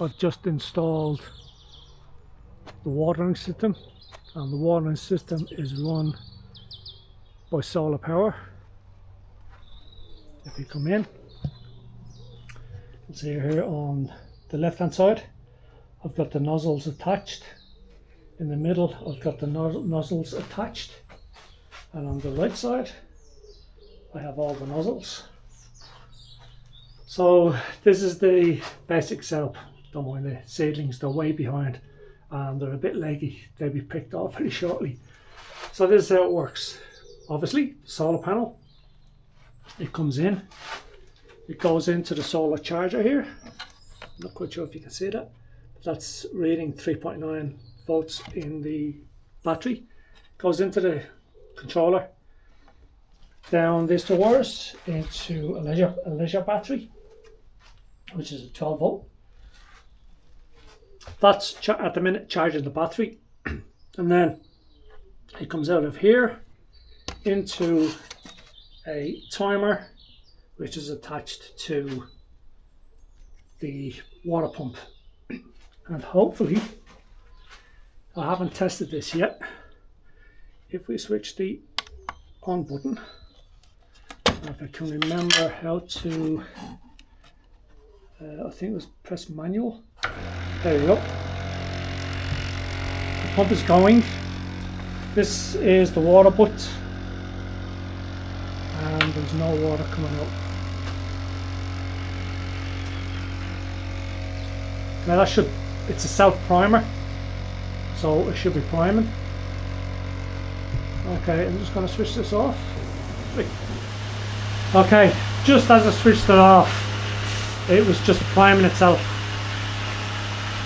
I've just installed the watering system, and the watering system is run by solar power. If you come in, you'll see here on the left hand side I've got the nozzles attached. In the middle I've got the nozzles attached, and on the right side I have all the nozzles. So this is the basic setup. Don't mind the seedlings, they're way behind and they're a bit leggy. They'll be picked off very shortly. So this is how it works. Obviously, solar panel, it comes in, it goes into the solar charger here. I'm not quite sure if you can see that, but that's reading 3.9 volts in the battery. Goes into the controller, down these two wires into a leisure battery, which is a 12 volt. That's at the minute charging the battery, and then it comes out of here into a timer which is attached to the water pump. And hopefully, I haven't tested this yet, if we switch the on button, if I can remember how to, I think it was press manual. There we go. The pump is going. This is the water butt, and there's no water coming out. Now that should, it's a self primer, so it should be priming. Okay, I'm just going to switch this off. Okay, just as I switched it off, it was just priming itself.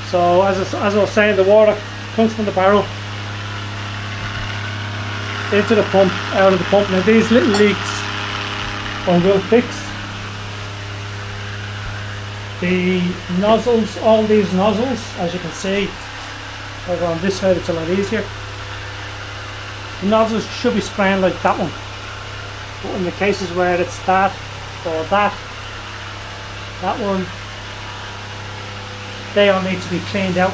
So as I was saying, the water comes from the barrel into the pump, out of the pump. Now these little leaks I will fix. The nozzles, all these nozzles, as you can see, over on this side it's a lot easier. The nozzles should be spraying like that one, but in the cases where it's that or that one, they all need to be cleaned out.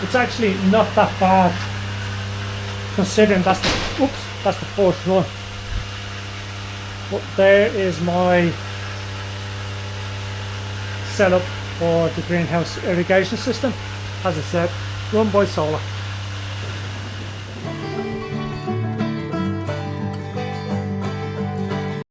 It's actually not that bad, considering that's the fourth run. But there is my setup for the greenhouse irrigation system. As I said, run by solar.